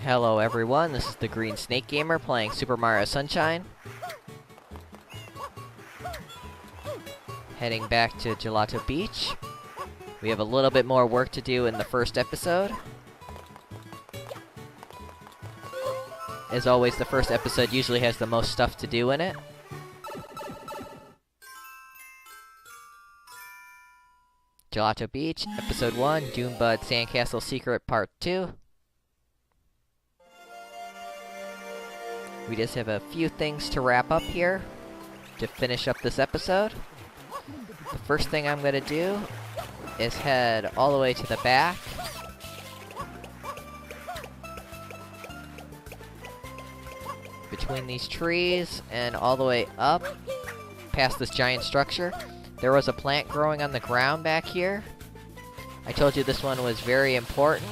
Hello everyone, this is the Green Snake Gamer playing Super Mario Sunshine. Heading back to Gelato Beach. We have a little bit more work to do in the first episode. As always, the first episode usually has the most stuff to do in it. Gelato Beach, Episode 1, Dune Bud Sandcastle Secret Part 2. We just have a few things to wrap up here to finish up this episode. The first thing I'm gonna do is head all the way to the back. Between these trees and all the way up past this giant structure. There was a plant growing on the ground back here. I told you this one was very important.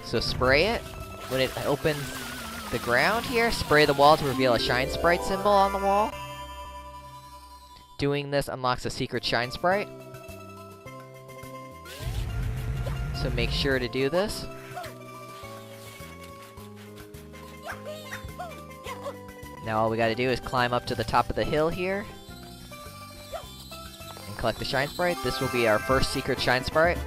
So spray it. When it opens the ground here, spray the wall to reveal a shine sprite symbol on the wall. Doing this unlocks a secret shine sprite. So make sure to do this. Now all we gotta do is climb up to the top of the hill here. And collect the shine sprite. This will be our first secret shine sprite.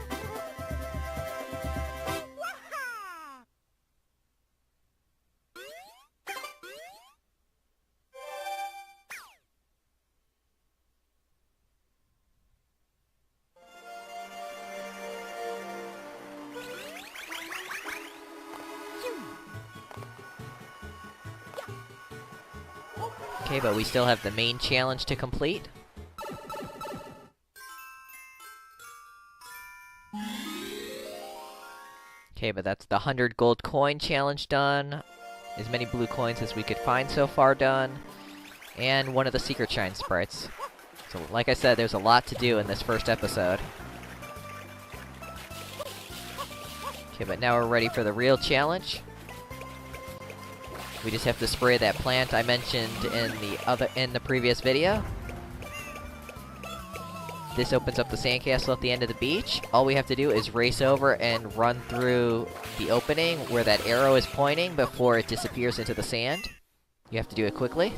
Okay, but we still have the main challenge to complete. Okay, but that's the 100 gold coin challenge done. As many blue coins as we could find so far done. And one of the secret shine sprites. So, like I said, there's a lot to do in this first episode. Okay, but now we're ready for the real challenge. We just have to spray that plant I mentioned in the previous video. This opens up the sandcastle at the end of the beach. All we have to do is race over and run through the opening where that arrow is pointing before it disappears into the sand. You have to do it quickly.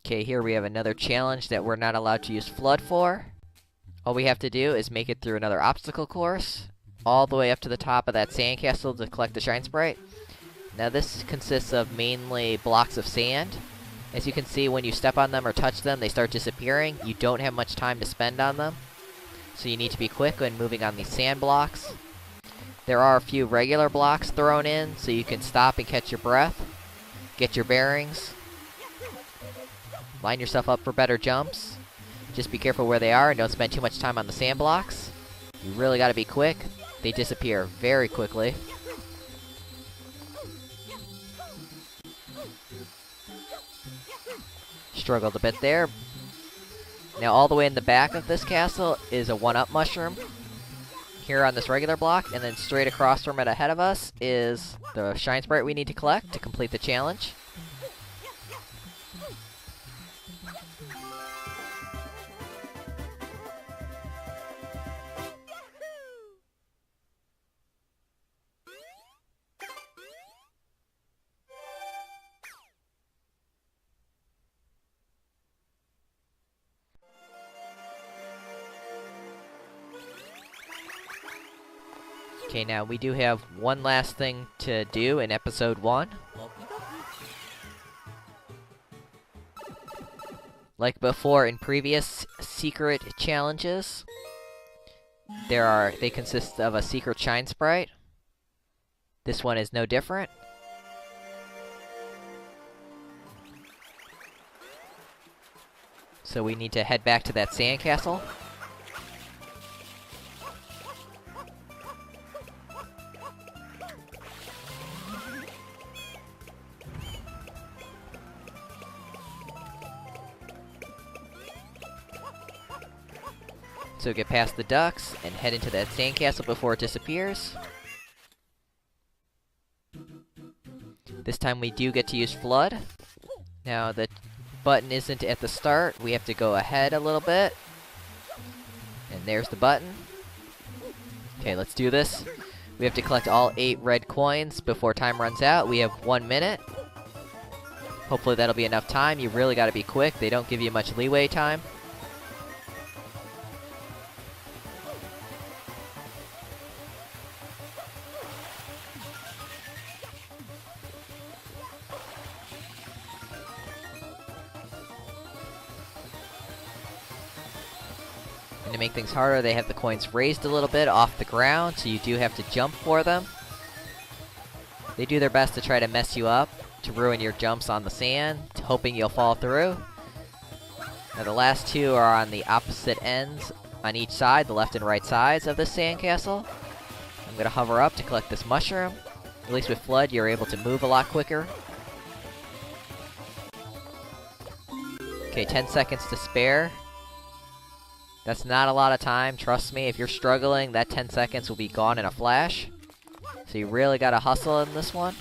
Okay, here we have another challenge that we're not allowed to use Fludd for. All we have to do is make it through another obstacle course, all the way up to the top of that sandcastle to collect the shine sprite. Now this consists of mainly blocks of sand. As you can see, when you step on them or touch them, they start disappearing. You don't have much time to spend on them, so you need to be quick when moving on these sand blocks. There are a few regular blocks thrown in, so you can stop and catch your breath, get your bearings, line yourself up for better jumps. Just be careful where they are and don't spend too much time on the sand blocks. You really gotta be quick. They disappear very quickly. Struggled a bit there. Now all the way in the back of this castle is a 1-up mushroom. Here on this regular block, and then straight across from it ahead of us is the shine sprite we need to collect to complete the challenge. Okay, now we do have one last thing to do in episode 1. Like before in previous secret challenges, they consist of a secret shine sprite. This one is no different. So we need to head back to that sandcastle. So get past the ducks and head into that sandcastle before it disappears. This time we do get to use Fludd. Now the button isn't at the start, we have to go ahead a little bit. And there's the button. Okay, let's do this. We have to collect all 8 red coins before time runs out. We have 1 minute. Hopefully that'll be enough time. You really gotta be quick. They don't give you much leeway time. And to make things harder, they have the coins raised a little bit off the ground, so you do have to jump for them. They do their best to try to mess you up, to ruin your jumps on the sand, hoping you'll fall through. Now the last 2 are on the opposite ends on each side, the left and right sides of this sandcastle. I'm gonna hover up to collect this mushroom. At least with Fludd, you're able to move a lot quicker. Okay, 10 seconds to spare. That's not a lot of time, trust me. If you're struggling, that 10 seconds will be gone in a flash. So you really gotta hustle in this one.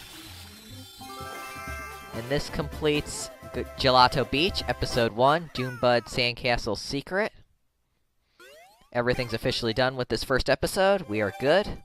And this completes Gelato Beach, Episode 1, Dune Sandcastle Secret. Everything's officially done with this first episode. We are good.